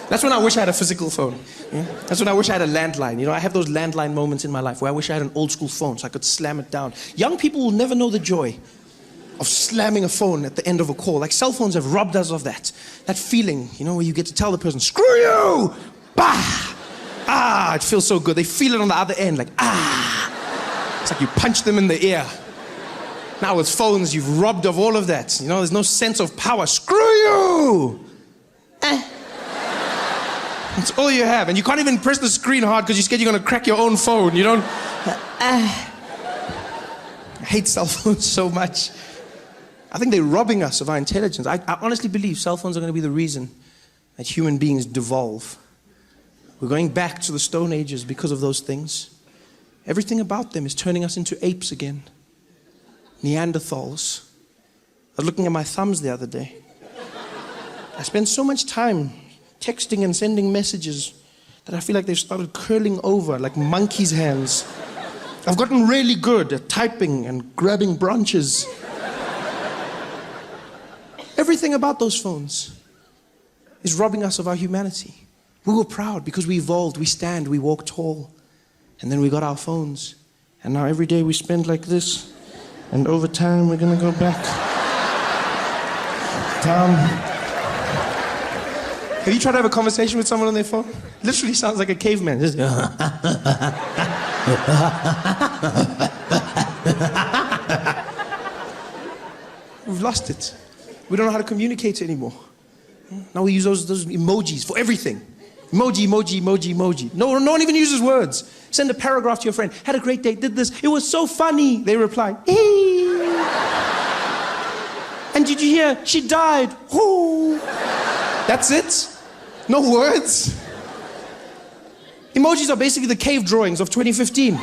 That's when I wish I had a physical phone. Yeah? That's when I wish I had a landline. You know, I have those landline moments in my life where I wish I had an old school phone so I could slam it down. Young people will never know the joy of slamming a phone at the end of a call. Like, cell phones have robbed us of that. That feeling, you know, where you get to tell the person, screw you! Bah! Ah, it feels so good. They feel it on the other end, like, ah! It's like you punch them in the ear. Now with phones, you've robbed of all of that. You know, there's no sense of power. Screw you! That's all you have. And you can't even press the screen hard because you're scared you're going to crack your own phone. You don't... I hate cell phones so much. I think they're robbing us of our intelligence. I honestly believe cell phones are going to be the reason that human beings devolve. We're going back to the Stone Ages because of those things. Everything about them is turning us into apes again. Neanderthals. I was looking at my thumbs the other day. I spend so much time texting and sending messages that I feel like they've started curling over like monkeys' hands. I've gotten really good at typing and grabbing branches. Everything about those phones is robbing us of our humanity. We were proud because we evolved, we stand, we walk tall. And then we got our phones. And now every day we spend like this. And over time we're gonna go back down. Have you tried to have a conversation with someone on their phone? Literally sounds like a caveman. Just we've lost it. We don't know how to communicate anymore. Now we use those emojis for everything. Emoji. No one even uses words. Send a paragraph to your friend. Had a great day, did this. It was so funny. They reply, hey. And did you hear? She died. Ooh. That's it. No words. Emojis are basically the cave drawings of 2015.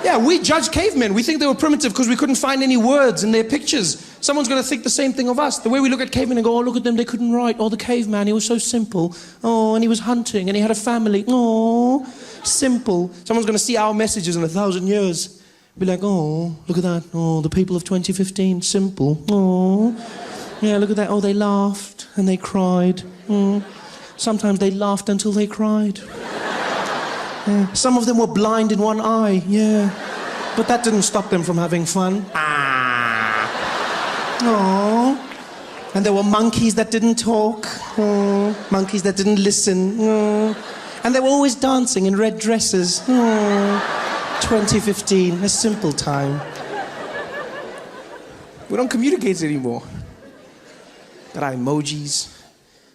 Yeah, we judge cavemen. We think they were primitive because we couldn't find any words in their pictures. Someone's going to think the same thing of us. The way we look at cavemen and go, oh, look at them, they couldn't write. Oh, the caveman, he was so simple. Oh, and he was hunting, and he had a family. Oh, simple. Someone's going to see our messages in 1,000 years. Be like, oh, look at that. Oh, the people of 2015, simple. Oh, yeah, look at that. Oh, they laughed, and they cried. Oh. Sometimes they laughed until they cried. Yeah. Some of them were blind in one eye, yeah. But that didn't stop them from having fun. Aww. And there were monkeys that didn't talk. Aww. Monkeys that didn't listen. Aww. And they were always dancing in red dresses. Aww. 2015, a simple time. We don't communicate anymore. Got our emojis.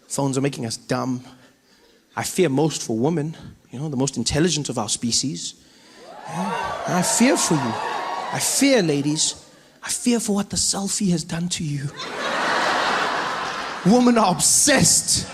Phones are making us dumb. I fear most for women. You know, the most intelligent of our species. Yeah. And I fear for you. I fear, ladies, I fear for what the selfie has done to you. Women are obsessed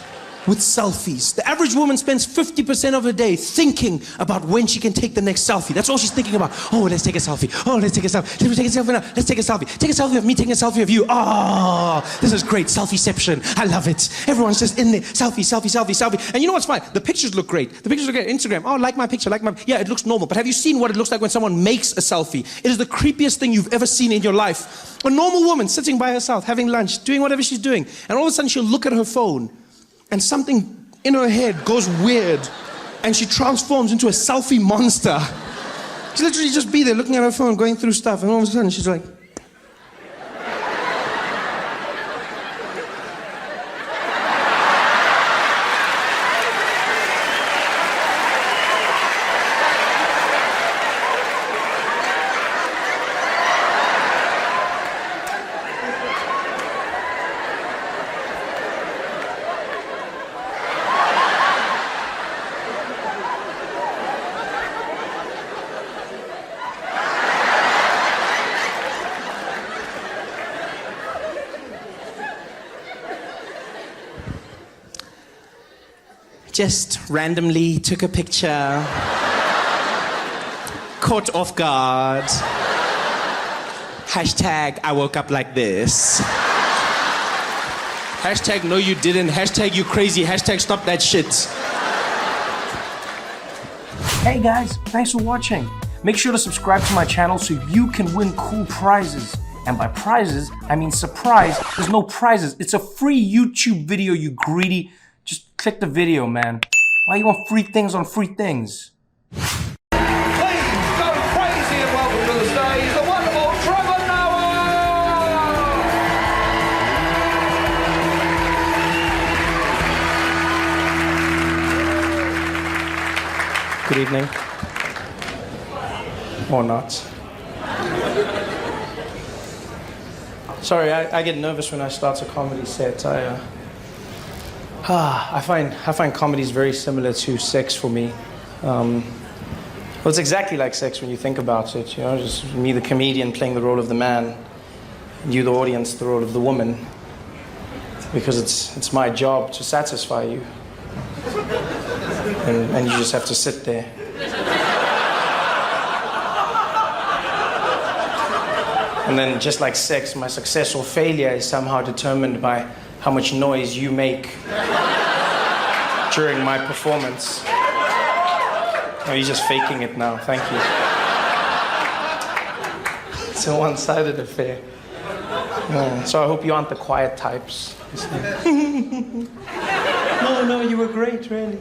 with selfies. The average woman spends 50% of her day thinking about when she can take the next selfie. That's all she's thinking about. Oh, let's take a selfie. Oh, let's take a selfie. Let's take a selfie now. Let's take a selfie. Take a selfie of me taking a selfie of you. Oh, this is great. Selfieception. I love it. Everyone's just in there. Selfie, selfie, selfie, selfie. And you know what's fine? The pictures look great. The pictures look great. Instagram. Oh, like my picture. Like my... Yeah, it looks normal. But have you seen what it looks like when someone makes a selfie? It is the creepiest thing you've ever seen in your life. A normal woman sitting by herself, having lunch, doing whatever she's doing. And all of a sudden she'll look at her phone and something in her head goes weird and she transforms into a selfie monster. She literally just be there looking at her phone, going through stuff, and all of a sudden she's like... Just randomly took a picture. Caught off guard. Hashtag I woke up like this. Hashtag no you didn't. Hashtag you crazy. Hashtag stop that shit. Hey guys, thanks for watching. Make sure to subscribe to my channel so you can win cool prizes. And by prizes, I mean surprise. There's no prizes. It's a free YouTube video, you greedy. Just click the video, man. Why you want free things on free things? Please go crazy and welcome to the stage the wonderful Trevor Noah! Good evening. Or not. Sorry, I get nervous when I start a comedy set. I find comedies very similar to sex for me. Well, it's exactly like sex when you think about it. You know, just me, the comedian, playing the role of the man, and you, the audience, the role of the woman. Because it's my job to satisfy you, and you just have to sit there. And then, just like sex, my success or failure is somehow determined by how much noise you make during my performance. Oh, you're just faking it now. Thank you. It's a one-sided affair. So I hope you aren't the quiet types. No, you were great, really.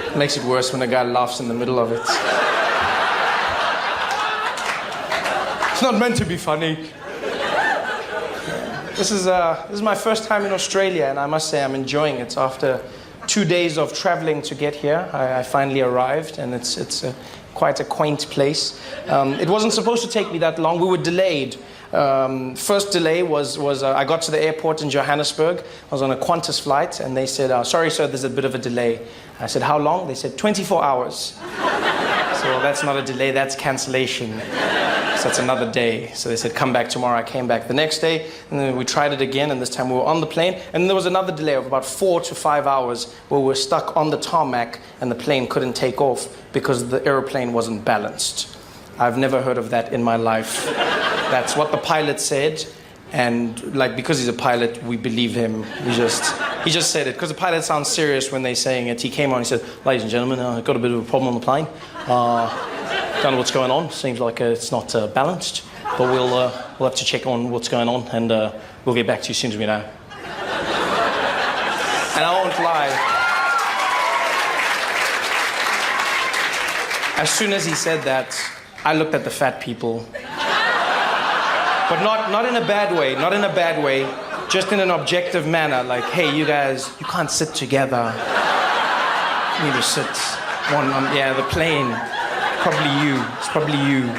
It makes it worse when a guy laughs in the middle of it. It's not meant to be funny. This is my first time in Australia, and I must say I'm enjoying it. After 2 days of traveling to get here, I finally arrived, and it's quite a quaint place. It wasn't supposed to take me that long. We were delayed. First delay was I got to the airport in Johannesburg. I was on a Qantas flight, and they said, sorry sir, there's a bit of a delay. I said, how long? They said, 24 hours. So that's not a delay, that's cancellation. So that's another day. So they said, come back tomorrow. I came back the next day, and then we tried it again, and this time we were on the plane, and there was another delay of about 4 to 5 hours where we were stuck on the tarmac, and the plane couldn't take off because the airplane wasn't balanced. I've never heard of that in my life. That's what the pilot said, and like because he's a pilot, we believe him. He just said it because the pilot sounds serious when they're saying it. He came on, he said, "Ladies and gentlemen, I've got a bit of a problem on the plane. Don't know what's going on. Seems like it's not balanced, but we'll have to check on what's going on, and we'll get back to you as soon as we know." And I won't lie. As soon as he said that, I looked at the fat people. But not in a bad way, not in a bad way, just in an objective manner, like, hey, you guys, you can't sit together. You need to sit one on, yeah, the plane. Probably you, it's probably you.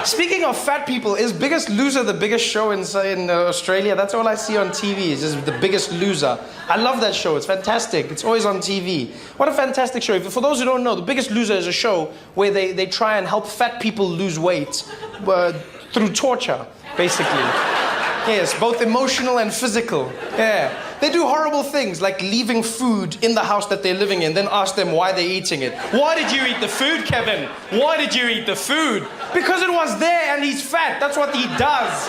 Speaking of fat people, is Biggest Loser the biggest show in Australia? That's all I see on TV, is just The Biggest Loser. I love that show. It's fantastic. It's always on TV. What a fantastic show. For those who don't know, The Biggest Loser is a show where they try and help fat people lose weight through torture, basically. Yes, both emotional and physical. Yeah. They do horrible things like leaving food in the house that they're living in, then ask them why they're eating it. Why did you eat the food, Kevin? Why did you eat the food? Because it was there and he's fat. That's what he does.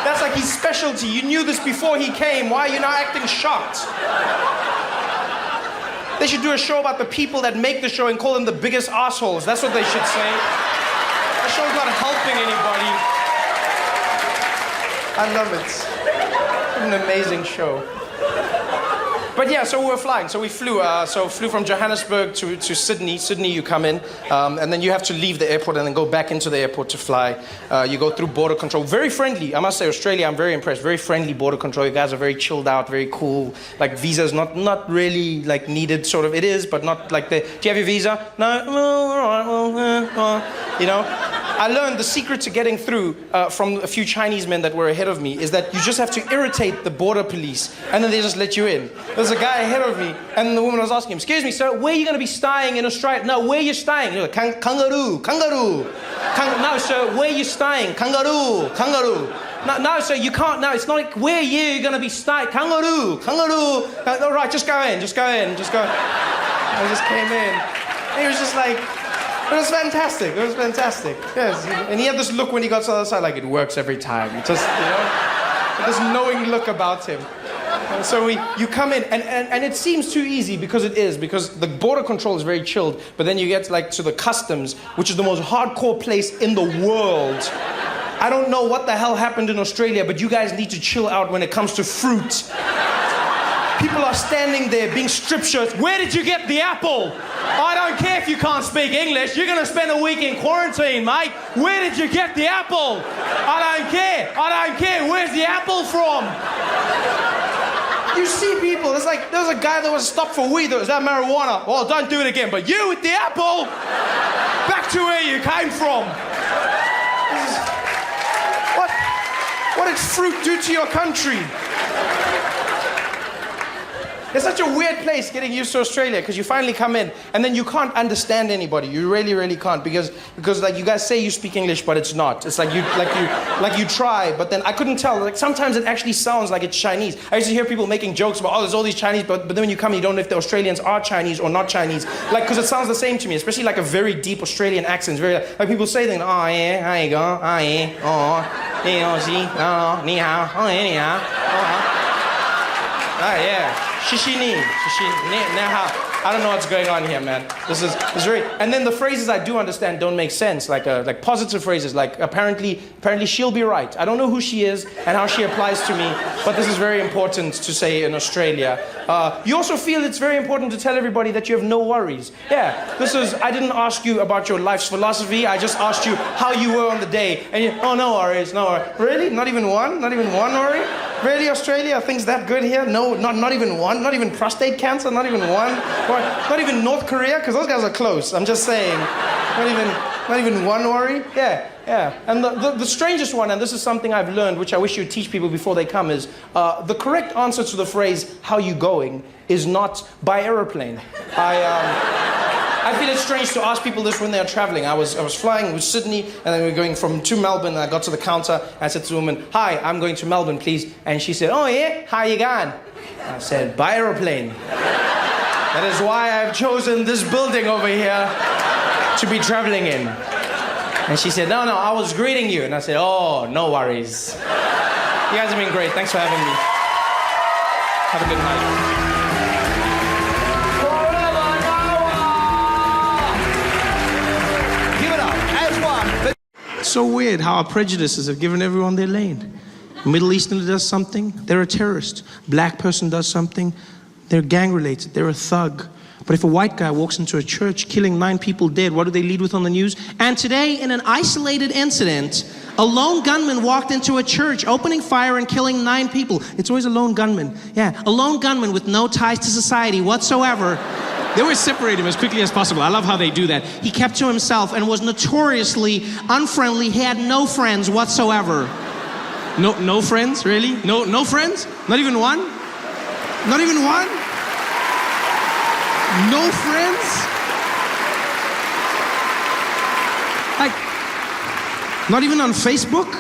That's like his specialty. You knew this before he came. Why are you now acting shocked? They should do a show about the people that make the show and call them the biggest assholes. That's what they should say. The show's not helping anybody. I love it. An amazing show. But yeah, so we were flying. So we flew. Flew from Johannesburg to Sydney. Sydney, you come in, and then you have to leave the airport and then go back into the airport to fly. You go through border control. Very friendly. I must say, Australia, I'm very impressed. Very friendly border control. You guys are very chilled out, very cool. Like visas, not really like needed. Sort of, it is, but not like the. Do you have your visa? No. You know. I learned the secret to getting through from a few Chinese men that were ahead of me is that you just have to irritate the border police and then they just let you in. There's a guy ahead of me and the woman was asking him, excuse me, sir, where are you going to be staying in Australia? No, where are you staying? You're like, kangaroo. No, sir, where are you staying? Kangaroo. No, sir, you can't. No, it's not like, where are you going to be staying? Kangaroo. All right, just go in. I just came in. And he was just like, it was fantastic. Yes. And he had this look when he got to the other side, like it works every time. Just, this knowing look about him. And so you come in, and it seems too easy because the border control is very chilled, but then you get like to the customs, which is the most hardcore place in the world. I don't know what the hell happened in Australia, but you guys need to chill out when it comes to fruit. People are standing there being strip shirts. Where did you get the apple? I don't care if you can't speak English. You're going to spend a week in quarantine, mate. Where did you get the apple? I don't care. Where's the apple from? You see people. There's a guy that was stopped for weed. Is that marijuana? Well, don't do it again. But you with the apple, back to where you came from. What did fruit do to your country? It's such a weird place getting used to Australia because you finally come in and then you can't understand anybody. You really, really can't because like you guys say you speak English, but it's not. It's like you try, but then I couldn't tell. Like sometimes it actually sounds like it's Chinese. I used to hear people making jokes about, there's all these Chinese, but then when you come, you don't know if the Australians are Chinese or not Chinese. Like, because it sounds the same to me, especially like a very deep Australian accent. It's very like people say things, oh yeah, how you go, oh yeah, oh, ni hao, oh yeah, ni hao, oh yeah. Shishi ni hao. I don't know what's going on here, man. This is very. And then the phrases I do understand don't make sense. Like positive phrases, like apparently she'll be right. I don't know who she is and how she applies to me, but this is very important to say in Australia. You also feel it's very important to tell everybody that you have no worries. Yeah, I didn't ask you about your life's philosophy. I just asked you how you were on the day, and no worries. Really? Not even one worry? Really, Australia? Are things that good here? No, not even one. Not even prostate cancer. Not even one. Not even North Korea, because those guys are close. I'm just saying. Not even one worry. Yeah. And the strangest one, and this is something I've learned, which I wish you'd teach people before they come, is the correct answer to the phrase "How you going?" is not by aeroplane. I feel it's strange to ask people this when they're traveling. I was flying with Sydney, and then we were going to Melbourne, and I got to the counter, and I said to the woman, "Hi, I'm going to Melbourne, please." And she said, "Oh yeah, how you going?" I said, "By aeroplane." That is why I've chosen this building over here to be traveling in. And she said, no, I was greeting you. And I said, oh, no worries. You guys have been great. Thanks for having me. Have a good night. It's so weird how our prejudices have given everyone their lane. Middle Easterner does something, they're a terrorist. Black person does something, they're gang related, they're a thug. But if a white guy walks into a church killing 9 people dead, what do they lead with on the news? And today, in an isolated incident, a lone gunman walked into a church, opening fire and killing 9 people. It's always a lone gunman. Yeah, a lone gunman with no ties to society whatsoever They always separate him as quickly as possible. I love how they do that. He kept to himself and was notoriously unfriendly. He had no friends whatsoever. No friends, really? No friends? Not even one? Not even one? No friends? Like, not even on Facebook?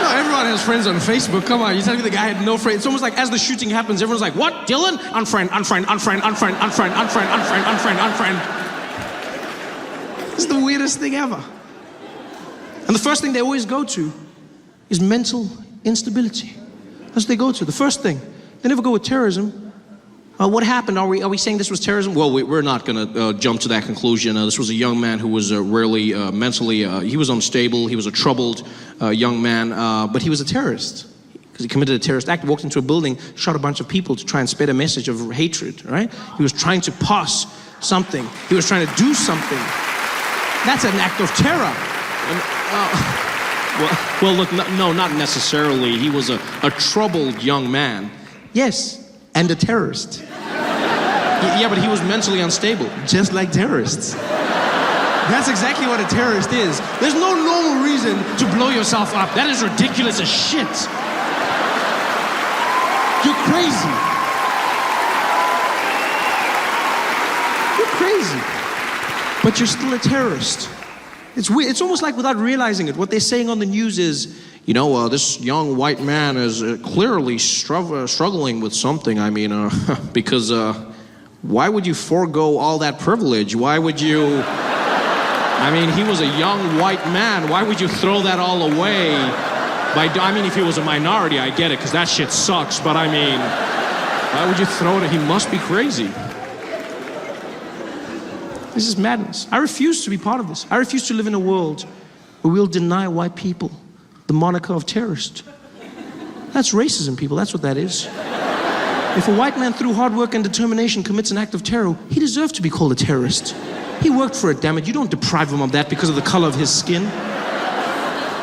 No, everyone has friends on Facebook. Come on, you tell me the guy had no friends. It's almost like as the shooting happens, everyone's like, what, Dylan? Unfriend, unfriend, unfriend, unfriend, unfriend, unfriend, unfriend, unfriend, unfriend. It's the weirdest thing ever. And the first thing they always go to is mental instability. That's what they go to, the first thing. They never go with terrorism. What happened? Are we saying this was terrorism? Well, we're not going to jump to that conclusion. This was a young man who was really mentally, he was unstable. He was a troubled young man, but he was a terrorist because he committed a terrorist act, walked into a building, shot a bunch of people to try and spread a message of hatred, right? He was trying to pass something. He was trying to do something. That's an act of terror. Well, look, no, not necessarily. He was a troubled young man. Yes, and a terrorist. Yeah, but he was mentally unstable, just like terrorists. That's exactly what a terrorist is. There's no normal reason to blow yourself up. That is ridiculous as shit. You're crazy. You're crazy. But you're still a terrorist. It's weird. It's almost like without realizing it, what they're saying on the news is, you know, this young white man is clearly struggling with something. I mean, because why would you forego all that privilege? Why would you, I mean, he was a young white man. Why would you throw that all away? I mean, if he was a minority, I get it, because that shit sucks. But I mean, why would you throw it? He must be crazy. This is madness. I refuse to be part of this. I refuse to live in a world where we'll deny white people the moniker of terrorist. That's racism, people. That's what that is. If a white man through hard work and determination commits an act of terror, he deserves to be called a terrorist. He worked for it, damn it. You don't deprive him of that because of the color of his skin.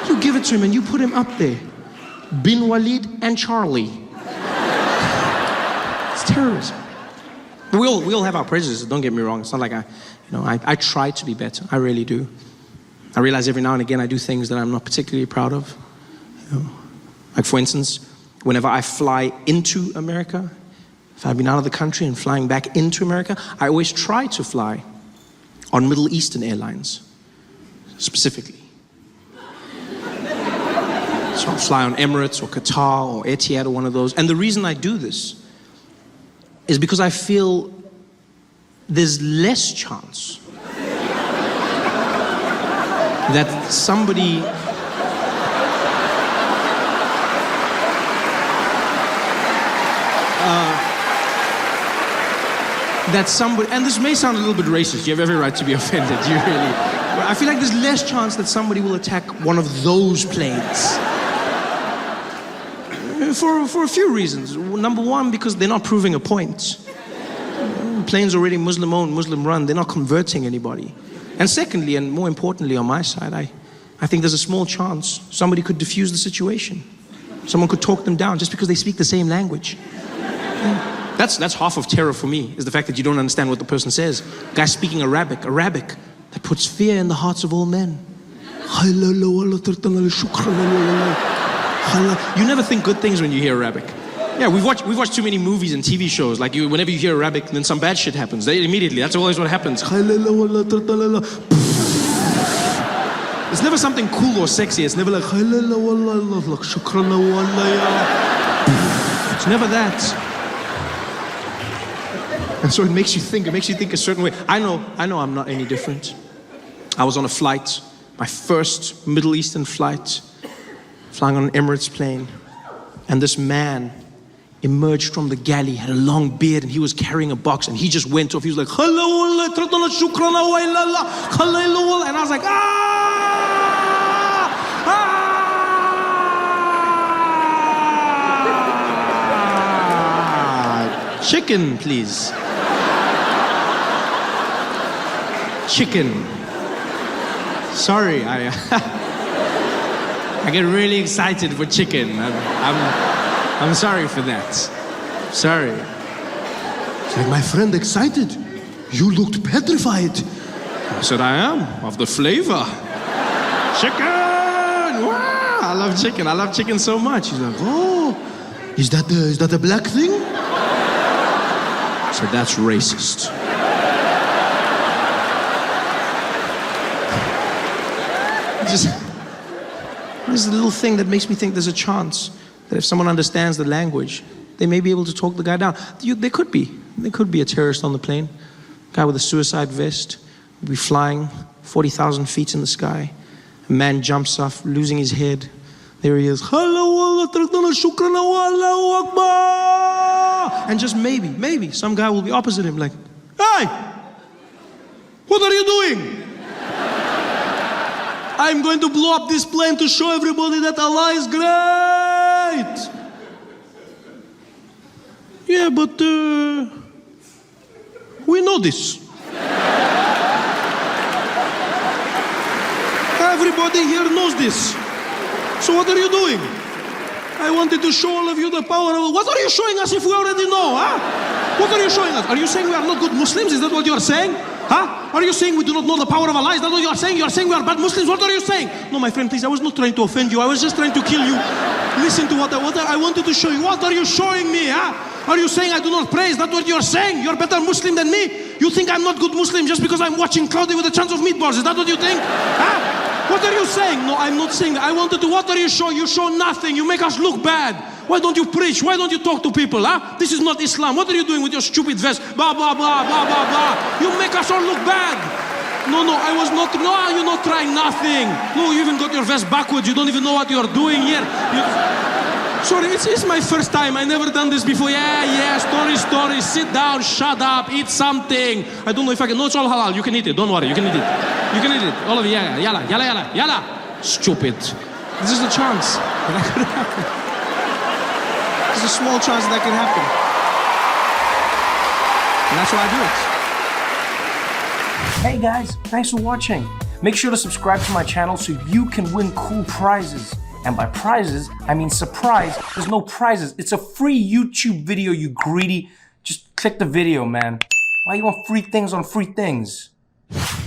You give it to him and you put him up there. Bin Walid and Charlie. It's terrorism. But we all have our prejudices, don't get me wrong. It's not like I try to be better. I really do. I realize every now and again I do things that I'm not particularly proud of. You know, like for instance, whenever I fly into America, if I've been out of the country and flying back into America, I always try to fly on Middle Eastern airlines, specifically. So I'll fly on Emirates or Qatar or Etihad or one of those. And the reason I do this is because I feel there's less chance that somebody and this may sound a little bit racist, you have every right to be offended, you really. But I feel like there's less chance that somebody will attack one of those planes. For a few reasons. Number one, because they're not proving a point. Planes already Muslim-owned, Muslim-run, they're not converting anybody. And secondly, and more importantly on my side, I think there's a small chance somebody could diffuse the situation. Someone could talk them down just because they speak the same language. Yeah. That's half of terror for me, is the fact that you don't understand what the person says. Guy speaking Arabic, that puts fear in the hearts of all men. You never think good things when you hear Arabic. Yeah, we've watched too many movies and TV shows. Like whenever you hear Arabic, then some bad shit happens. That's always what happens. It's never something cool or sexy. It's never like it's never that. And so it makes you think a certain way. I know I'm not any different. I was on a flight, my first Middle Eastern flight, flying on an Emirates plane, and this man emerged from the galley, had a long beard, and he was carrying a box, and he just went off. He was like, and I was like, chicken, please. Chicken. Sorry, I get really excited for chicken. I'm sorry for that. Sorry. It's like, my friend, excited. You looked petrified. I said, I am, of the flavor. Chicken! Wow! I love chicken. I love chicken so much. He's like, oh, is that a black thing? I said, that's racist. There's a little thing that makes me think there's a chance that if someone understands the language, they may be able to talk the guy down. There could be a terrorist on the plane, a guy with a suicide vest, will be flying 40,000 feet in the sky. A man jumps off, losing his head. There he is. And just maybe some guy will be opposite him, like, hey, what are you doing? I'm going to blow up this plane to show everybody that Allah is great. Yeah, but we know this. Everybody here knows this. So what are you doing? I wanted to show all of you the power of... What are you showing us if we already know, huh? What are you showing us? Are you saying we are not good Muslims? Is that what you are saying? Huh? Are you saying we do not know the power of Allah? Is that what you are saying? You are saying we are bad Muslims? What are you saying? No, my friend, please, I was not trying to offend you. I was just trying to kill you. Listen to what I wanted to show you. What are you showing me, huh? Are you saying I do not pray? Is that what you are saying? You are better Muslim than me? You think I'm not good Muslim just because I'm watching Cloudy with a chance of meatballs? Is that what you think? Huh? What are you saying? No, I'm not saying that. I wanted to, what are you showing? You show nothing. You make us look bad. Why don't you preach? Why don't you talk to people, huh? This is not Islam. What are you doing with your stupid vest? Blah, blah, blah, blah, blah, blah. You make us all look bad. No, I was not, no, you're not trying nothing. No, you even got your vest backwards. You don't even know what you're doing here. Sorry, it's my first time. I never done this before. Yeah, story. Sit down, shut up, eat something. I don't know if I can. No, it's all halal. You can eat it. Don't worry. You can eat it. You can eat it. All of you. Yalla. Stupid. This is a chance that could happen. There's a small chance that could happen. And that's why I do it. Hey guys, thanks for watching. Make sure to subscribe to my channel so you can win cool prizes. And by prizes, I mean surprise. There's no prizes. It's a free YouTube video, you greedy. Just click the video, man. Why you want free things on free things?